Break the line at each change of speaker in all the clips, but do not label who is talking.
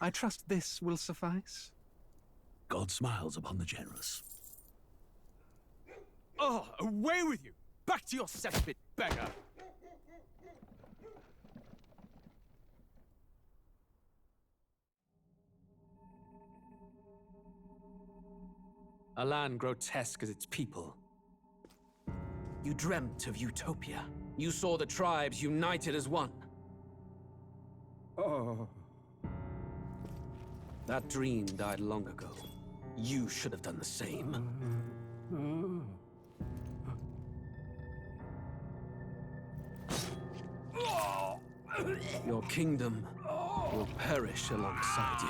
I trust this will suffice.
God smiles upon the generous.
Oh, away with you! Back to your cesspit, beggar! A land grotesque as its people. You dreamt of utopia. You saw the tribes united as one.
Oh.
That dream died long ago. You should have done the same. Your kingdom will perish alongside you.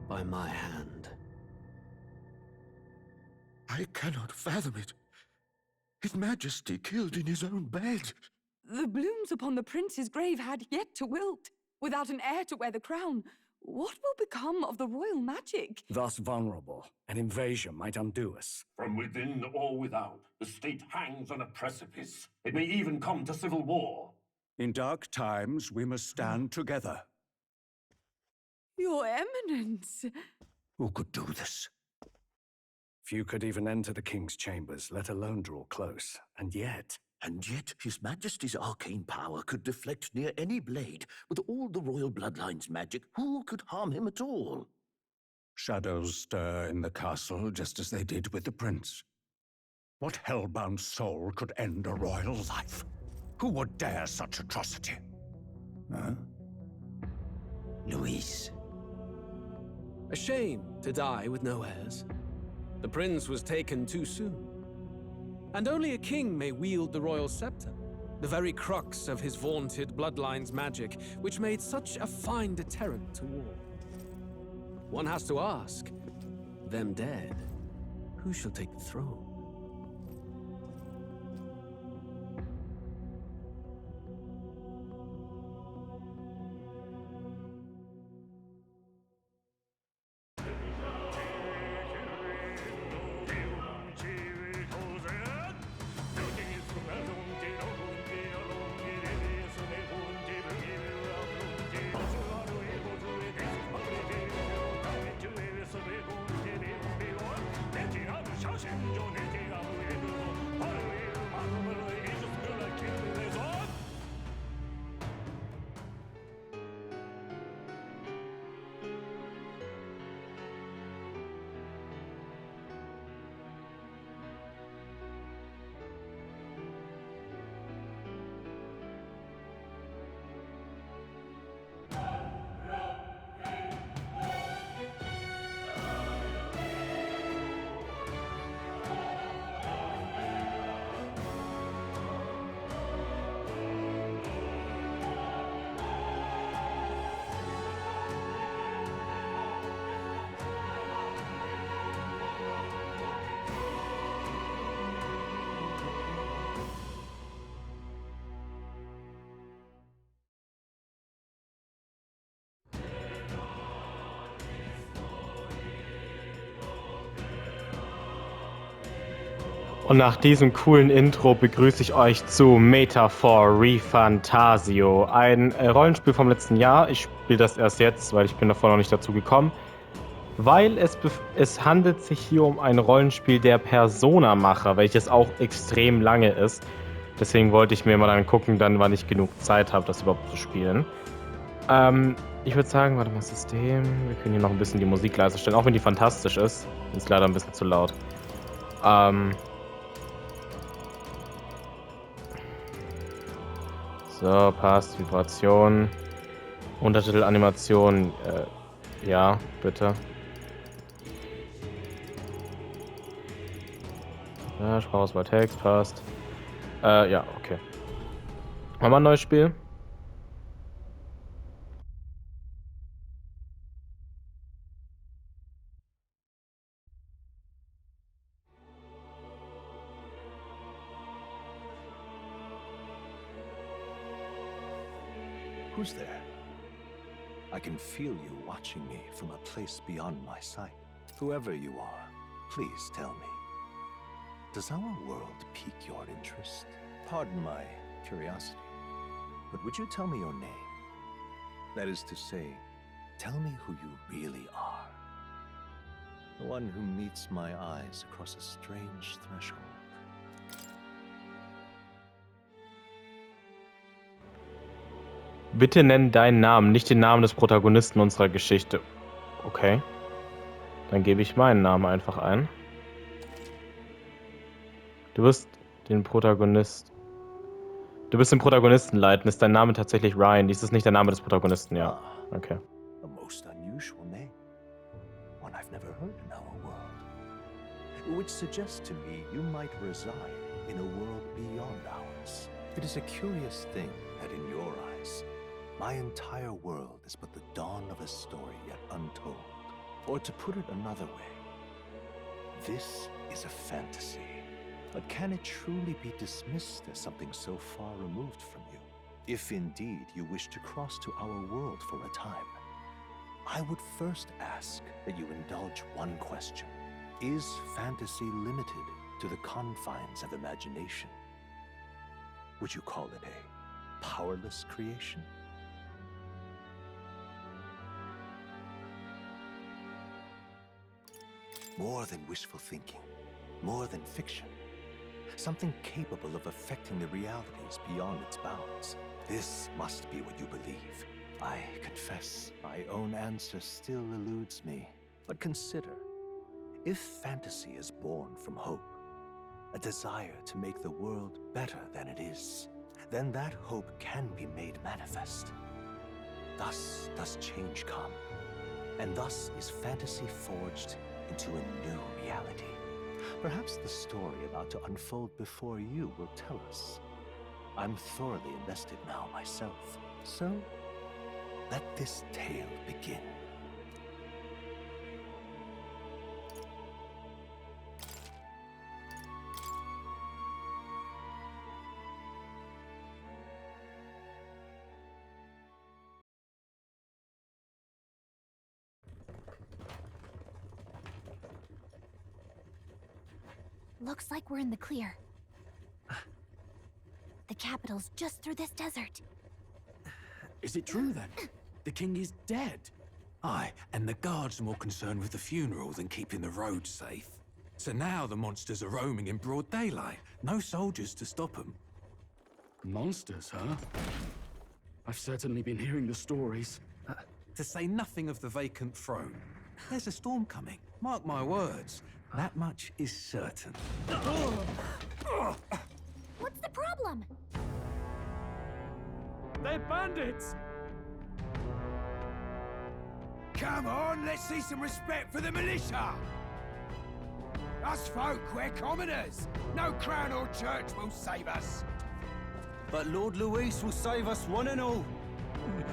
By my hand.
I cannot fathom it. His Majesty killed in his own bed.
The blooms upon the prince's grave had yet to wilt. Without an heir to wear the crown, what will become of the royal magic?
Thus vulnerable, an invasion might undo us.
From within or without, the state hangs on a precipice. It may even come to civil war.
In dark times, we must stand together.
Your Eminence!
Who could do this?
Few could even enter the king's chambers, let alone draw close. And yet,
His Majesty's arcane power could deflect near any blade. With all the royal bloodline's magic, who could harm him at all?
Shadows stir in the castle just as they did with the prince. What hellbound soul could end a royal life? Who would dare such atrocity? Huh?
Luis.
A shame to die with no heirs. The prince was taken too soon. And only a king may wield the royal scepter, the very crux of his vaunted bloodline's magic, which made such a fine deterrent to war. One has to ask, them dead, who shall take the throne?
Und nach diesem coolen Intro begrüße ich euch zu Metaphor ReFantazio, ein Rollenspiel vom letzten Jahr. Ich spiele das erst jetzt, weil ich bin davor noch nicht dazu gekommen. Weil es handelt sich hier um ein Rollenspiel der Persona-Macher, welches auch extrem lange ist. Deswegen wollte ich mir mal dann gucken, wann ich genug Zeit habe, das überhaupt zu spielen. Ich würde sagen, warte mal, System. Wir können hier noch ein bisschen die Musik leiser stellen, auch wenn die fantastisch ist. Ist leider ein bisschen zu laut. So, passt. Vibration. Untertitel, Animation. Ja, bitte. Ja, Sprachauswahl, Text, passt. Ja, okay. Machen wir ein neues Spiel?
Who's there?
I can feel you watching me from a place beyond my sight. Whoever you are, please tell me. Does our world pique your interest? Pardon my curiosity, but would you tell me your name? That is to say, tell me who you really are. The one who meets my eyes across a strange threshold.
Bitte nenn deinen Namen, nicht den Namen des Protagonisten unserer Geschichte. Okay. Dann gebe ich meinen Namen einfach ein. Du wirst den Protagonisten leiten. Ist dein Name tatsächlich Ryan? Dies ist nicht der Name des Protagonisten, ja. Okay.
A most unusual name. One I've never heard in our world. Which suggests to me you might reside in a world beyond ours. It is a curious thing that in your eyes, my entire world is but the dawn of a story yet untold. Or to put it another way, this is a fantasy. But can it truly be dismissed as something so far removed from you? If indeed you wish to cross to our world for a time, I would first ask that you indulge one question. Is fantasy limited to the confines of imagination? Would you call it a powerless creation? More than wishful thinking, more than fiction. Something capable of affecting the realities beyond its bounds. This must be what you believe. I confess, my own answer still eludes me. But consider, if fantasy is born from hope, a desire to make the world better than it is, then that hope can be made manifest. Thus does change come, and thus is fantasy forged into a new reality. Perhaps the story about to unfold before you will tell us. I'm thoroughly invested now myself, so let this tale begin.
Looks like we're in the clear. The capital's just through this desert.
Is it true then? The king is dead? Aye, and the guards are more concerned with the funeral than keeping the roads safe. So now the monsters are roaming in broad daylight. No soldiers to stop them.
Monsters, huh? I've certainly been hearing the stories.
To say nothing of the vacant throne. There's a storm coming, mark my words. That much is certain.
What's the problem?
They're bandits!
Come on, let's see some respect for the militia! Us folk, we're commoners. No crown or church will save us.
But Lord Luis will save us one and all.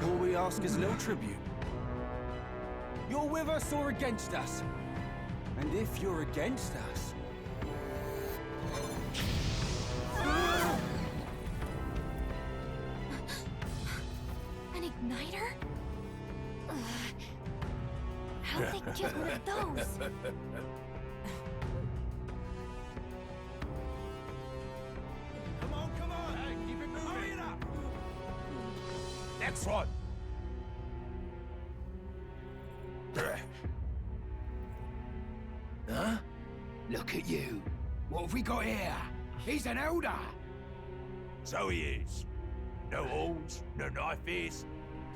All we ask is little tribute. You're with us or against us? And if you're against us...
An igniter? How'd they get one of those?
Come on! Hey, keep it moving! Hurry it up! Next one! Huh? Look at you. What have we got here? He's an elder. So he is. No horns, no knife ears.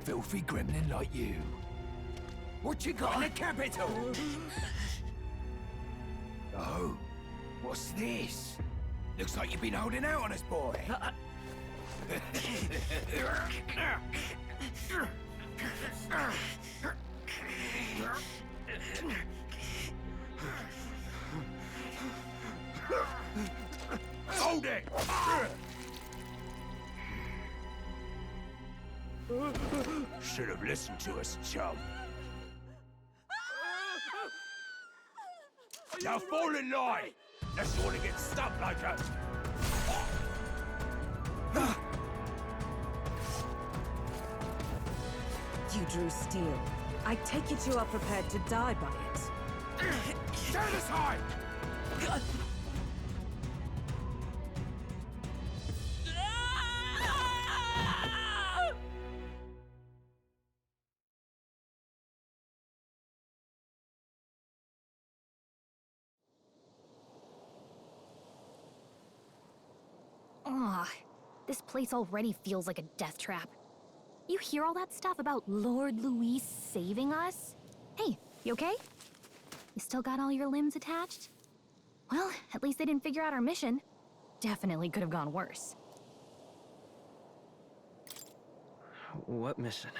Filthy gremlin like you. What you got in the capital? Oh, what's this? Looks like you've been holding out on us, boy. Hold it! Should have listened to us, chum. Now fall in line! Unless you want to get stuck like us.
You
you drew steel. I take it you are prepared to die by it.
Stand aside!
Ugh, this place already feels like a death trap. You hear all that stuff about Lord Louis saving us? Hey, you okay? You still got all your limbs attached? Well, at least they didn't figure out our mission. Definitely could have gone worse.
What mission?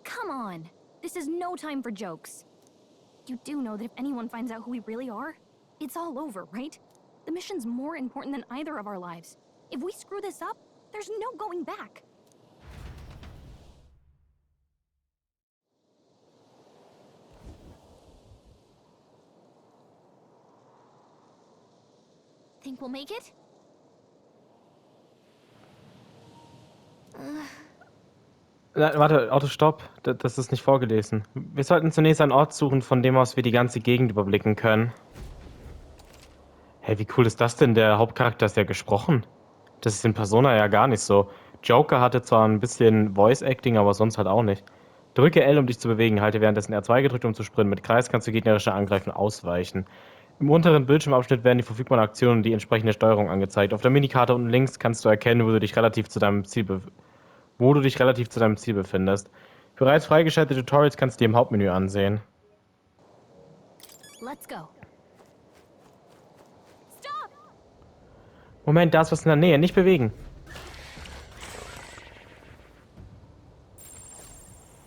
Come on! This is no time for jokes. You do know that if anyone finds out who we really are, it's all over, right? The mission's more important than either of our lives. If we screw this up, there's no going back. Think we'll make it?
Warte, Otto, stopp. Das ist nicht vorgelesen. Wir sollten zunächst einen Ort suchen, von dem aus wir die ganze Gegend überblicken können. Hey, wie cool ist das denn? Der Hauptcharakter ist ja gesprochen. Das ist in Persona ja gar nicht so. Joker hatte zwar ein bisschen Voice-Acting, aber sonst halt auch nicht. Drücke L, um dich zu bewegen. Halte währenddessen R2 gedrückt, um zu sprinten. Mit Kreis kannst du gegnerische Angreifen ausweichen. Im unteren Bildschirmabschnitt werden die verfügbaren Aktionen und die entsprechende Steuerung angezeigt. Auf der Minikarte unten links kannst du erkennen, wo du dich relativ zu deinem Ziel befindest. Bereits freigeschaltete Tutorials kannst du dir im Hauptmenü ansehen.
Let's go.
Moment, da ist was in der Nähe. Nicht bewegen.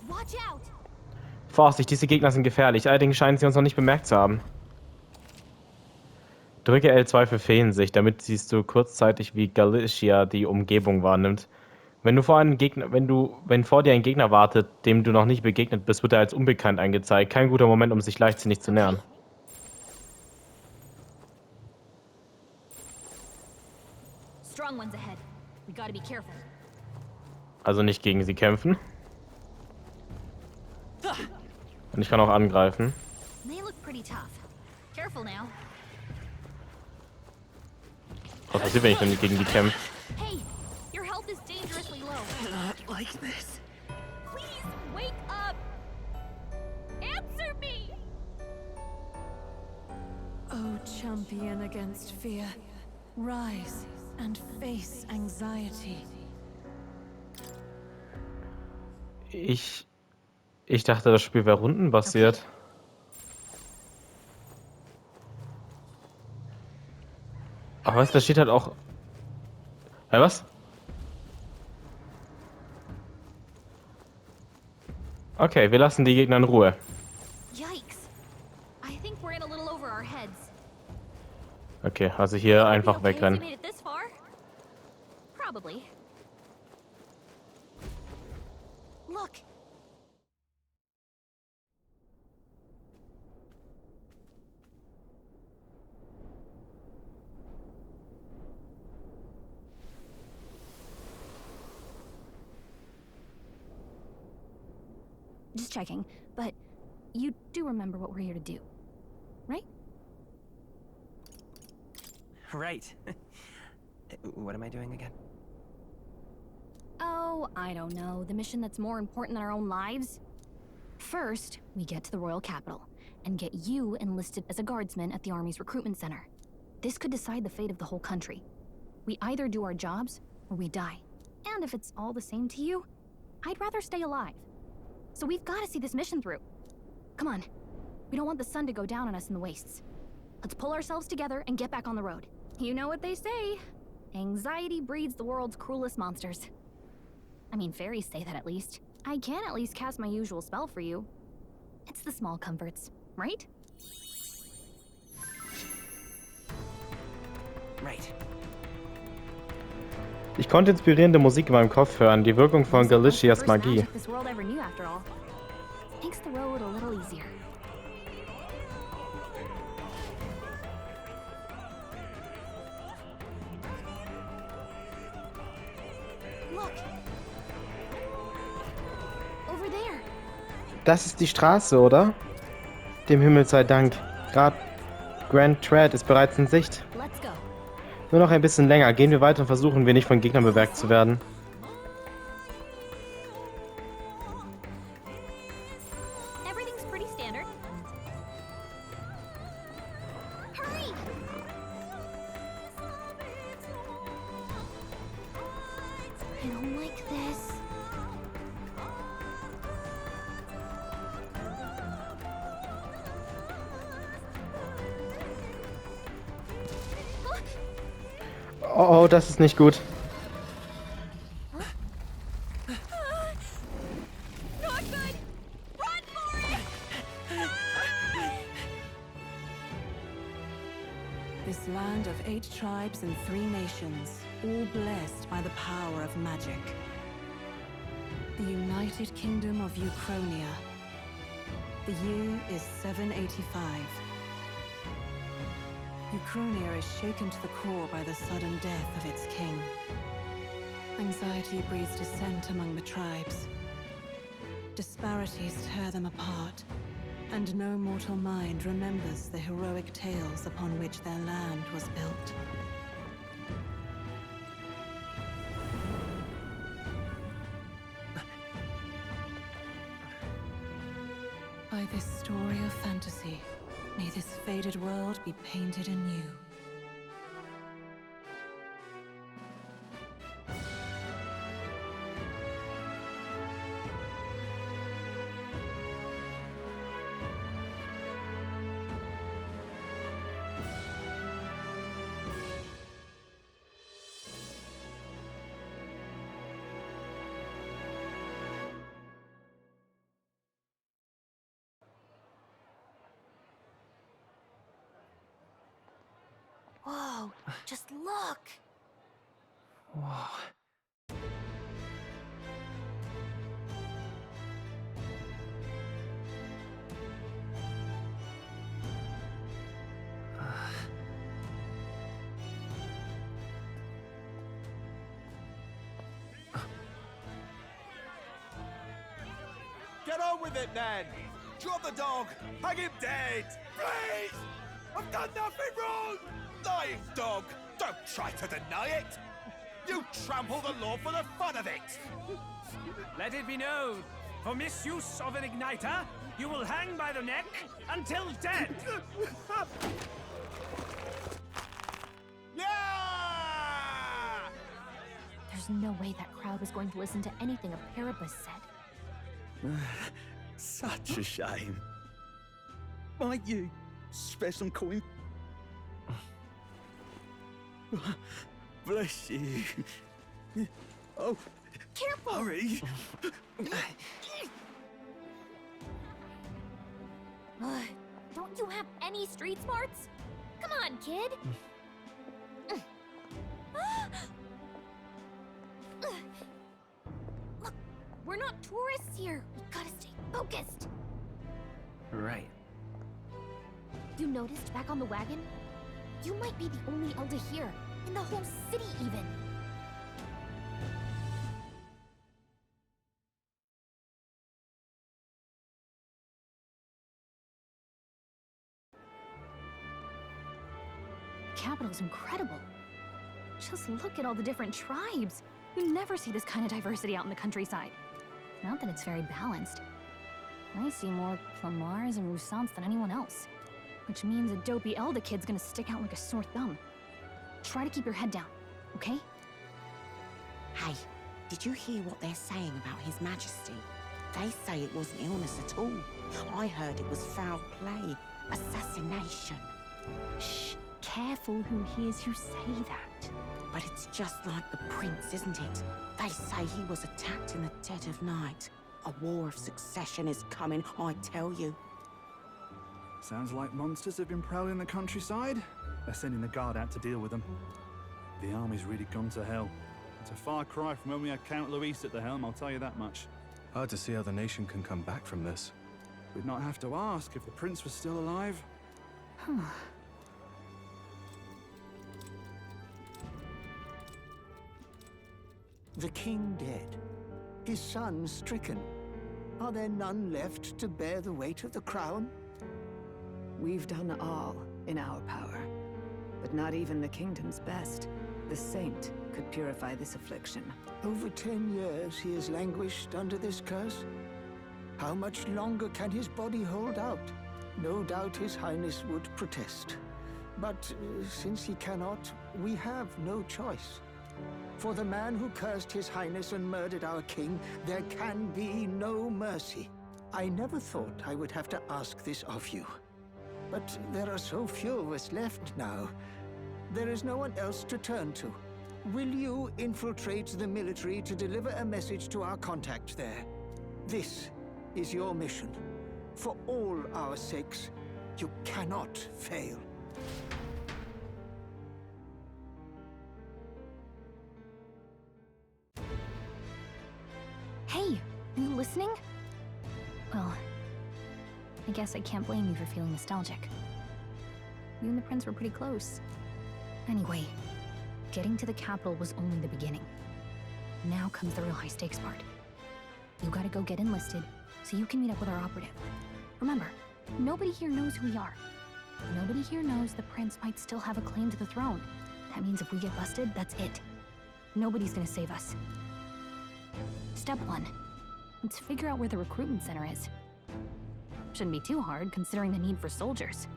Watch out.
Vorsicht, diese Gegner sind gefährlich. Allerdings scheinen sie uns noch nicht bemerkt zu haben. Drücke L2 für Feensicht, damit siehst du kurzzeitig, wie Galicia die Umgebung wahrnimmt. Wenn vor dir ein Gegner wartet, dem du noch nicht begegnet bist, wird er als unbekannt angezeigt. Kein guter Moment, um sich leichtsinnig zu nähern.
Strong ones ahead. We gotta be careful.
Also nicht gegen sie kämpfen. Und ich kann auch angreifen.
They look pretty tough. Careful now.
Was passiert, wenn ich dann gegen die kämpfe?
Hey, your health is dangerously low.
Not like this.
Please wake up. Answer me.
Oh, champion against fear. Rise and face anxiety.
Ich dachte, das Spiel wäre rundenbasiert. Aber was, da steht halt auch... was? Okay, wir lassen die Gegner in Ruhe.
Yikes. I think we're in a little over our heads.
Okay, also hier einfach wegrennen.
Made it this far? Probably. Look. Just checking, but you do remember what we're here to do, right?
Right. What am I doing again?
Oh, I don't know. The mission that's more important than our own lives? First, we get to the royal capital and get you enlisted as a guardsman at the army's recruitment center. This could decide the fate of the whole country. We either do our jobs or we die. And if it's all the same to you, I'd rather stay alive. So we've got to see this mission through. Come on. We don't want the sun to go down on us in the wastes. Let's pull ourselves together and get back on the road. You know what they say. Anxiety breeds the world's cruelest monsters. I mean, fairies say that at least. I can at least cast my usual spell for you. It's the small comforts, right?
Right.
Ich konnte inspirierende Musik in meinem Kopf hören, die Wirkung von Galicias Magie.
This world ever knew, after all. Makes the road a little easier. Look! Over there!
Das ist die Straße, oder? Dem Himmel sei Dank. Grand Thread ist bereits in Sicht.
Let's go.
Nur noch ein bisschen länger. Gehen wir weiter und versuchen wir nicht von Gegnern bewerkt zu werden.
Everything's pretty standard. Hurry! I don't like this.
Oh, das ist nicht gut.
This land of 8 tribes and 3 nations, all blessed by the power of magic. The United Kingdom of Uchronia. The year is 785. Uchronia is shaken to the core by the sudden death of its king. Anxiety breeds dissent among the tribes. Disparities tear them apart, and no mortal mind remembers the heroic tales upon which their land was built. By this story of fantasy, may this faded world be painted anew.
Whoa, just look!
Whoa.
Get on with it, then! Drop the dog! Hang him dead! Please! I've done nothing wrong! Lying dog! Don't try to deny it! You trample the law for the fun of it!
Let it be known, for misuse of an igniter, you will hang by the neck until dead!
Yeah!
There's no way that crowd was going to listen to anything a Paribus said.
Such a shame. Might you spare some coin? Bless you. Oh,
careful!
Hurry!
Don't you have any street smarts? Come on, kid! Look, we're not tourists here. We gotta stay focused.
Right.
You noticed back on the wagon? You might be the only Elder here, in the whole city even. The capital's incredible. Just look at all the different tribes. You never see this kind of diversity out in the countryside. Not that it's very balanced. I see more Plamars and Roussants than anyone else. Which means a dopey Elder kid's gonna stick out like a sore thumb. Try to keep your head down, okay?
Hey, did you hear what they're saying about His Majesty? They say it wasn't illness at all. I heard it was foul play, assassination.
Shh, careful who hears you say that.
But it's just like the prince, isn't it? They say he was attacked in the dead of night. A war of succession is coming, I tell you.
Sounds like monsters have been prowling the countryside. They're sending the guard out to deal with them. The army's really gone to hell. It's a far cry from when we had Count Luis at the helm, I'll tell you that much.
Hard to see how the nation can come back from this.
We'd not have to ask if the prince was still alive.
The king dead. His son stricken.
Are there none left to bear the weight of the crown?
We've done all in our power, but not even the kingdom's best. The saint could purify this affliction.
Over 10 years he has languished under this curse. How much longer can his body hold out? No doubt His Highness would protest. But since he cannot, we have no choice. For the man who cursed His Highness and murdered our king, there can be no mercy. I never thought I would have to ask this of you. But there are so few of us left now. There is no one else to turn to. Will you infiltrate the military to deliver a message to our contact there? This is your mission. For all our sakes, you cannot fail.
Hey, are you listening? Well, I guess I can't blame you for feeling nostalgic. You and the prince were pretty close. Anyway, getting to the capital was only the beginning. Now comes the real high-stakes part. You gotta go get enlisted, so you can meet up with our operative. Remember, nobody here knows who we are. Nobody here knows the prince might still have a claim to the throne. That means if we get busted, that's it. Nobody's gonna save us. Step 1. Let's figure out where the recruitment center is. Shouldn't be too hard, considering the need for soldiers.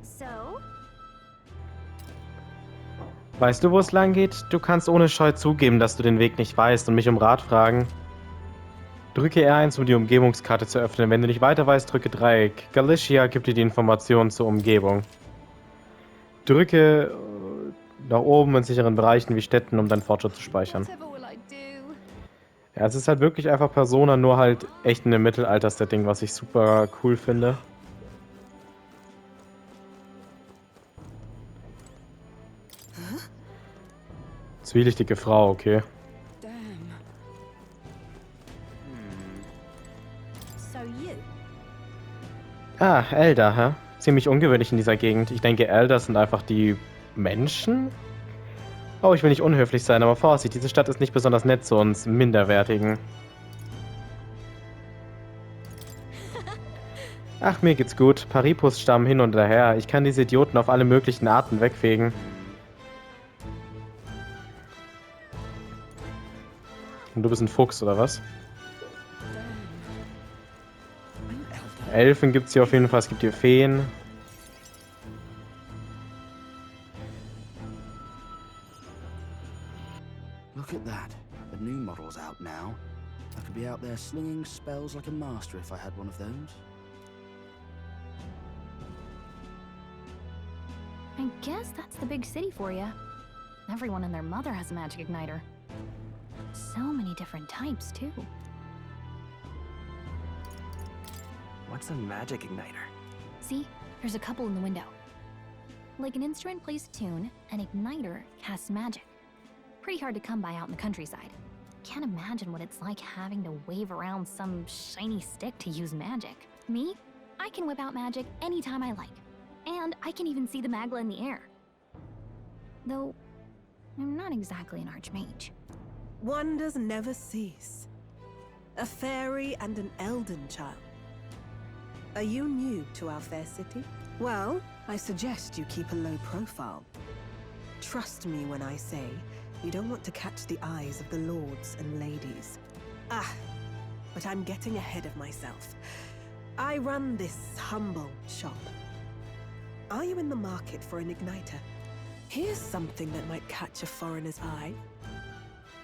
So?
Weißt du, wo es lang geht? Du kannst ohne Scheu zugeben, dass du den Weg nicht weißt und mich um Rat fragen. Drücke R1, um die Umgebungskarte zu öffnen. Wenn du nicht weiter weißt, drücke Dreieck. Galicia gibt dir die Informationen zur Umgebung. Drücke nach oben in sicheren Bereichen wie Städten, um deinen Fortschritt zu speichern. Ja, es ist halt wirklich einfach Persona, nur halt echt in einem Mittelalter-Setting, was ich super cool finde. Zwielichtige Frau, okay. Ah, Elder, hä? Ziemlich ungewöhnlich in dieser Gegend. Ich denke, Elder sind einfach die Menschen? Oh, ich will nicht unhöflich sein, aber Vorsicht, diese Stadt ist nicht besonders nett zu uns Minderwertigen. Ach, mir geht's gut. Paripus stammen hin und her. Ich kann diese Idioten auf alle möglichen Arten wegfegen. Und du bist ein Fuchs, oder was? Elfen gibt's hier auf jeden Fall. Es gibt hier Feen.
Look at that. The new model's out now. I could be out there slinging spells like a master if I had one of those.
I guess that's the big city for you. Everyone and their mother has a magic igniter. So many different types, too.
What's a magic igniter?
See, there's a couple in the window. Like an instrument plays a tune, an igniter casts magic. Pretty hard to come by out in the countryside. Can't imagine what it's like having to wave around some shiny stick to use magic. Me? I can whip out magic anytime I like. And I can even see the magla in the air. Though, I'm not exactly an archmage.
Wonders never cease. A fairy and an elden child. Are you new to our fair city? Well, I suggest you keep a low profile. Trust me when I say you don't want to catch the eyes of the lords and ladies. Ah, but I'm getting ahead of myself. I run this humble shop. Are you in the market for an igniter? Here's something that might catch a foreigner's eye.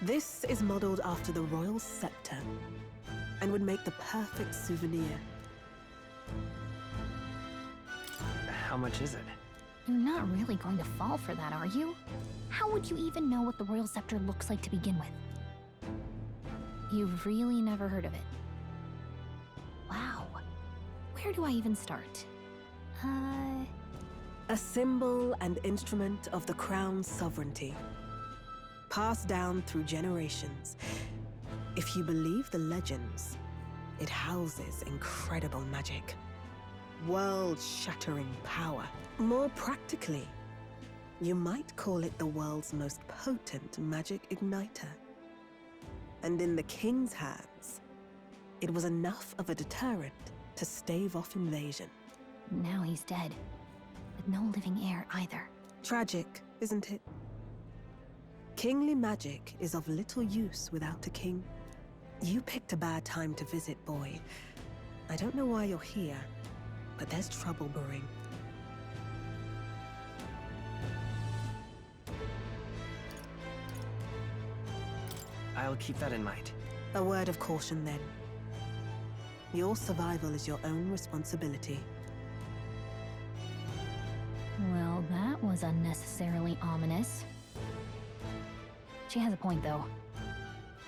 This is modeled after the royal scepter and would make the perfect souvenir.
How much is it?
You're not really going to fall for that, are you? How would you even know what the royal scepter looks like to begin with? You've really never heard of it. Wow. Where do I even start?
A symbol and instrument of the crown's sovereignty. Passed down through generations. If you believe the legends, it houses incredible magic. World-shattering power. More practically,
You might call it the world's most potent magic igniter. And in the king's hands, it was enough of a deterrent to stave off invasion.
Now he's dead, with no living heir either.
Tragic, isn't it? Kingly magic is of little use without a king. You picked a bad time to visit, boy. I don't know why you're here, but there's trouble brewing.
I'll keep that in mind.
A word of caution, then. Your survival is your own responsibility.
Well, that was unnecessarily ominous. She has a point, though.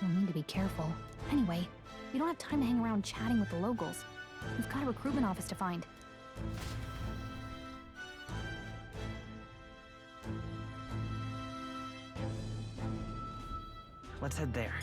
We'll need to be careful. Anyway, we don't have time to hang around chatting with the locals. We've got a recruitment office to find.
Let's head there.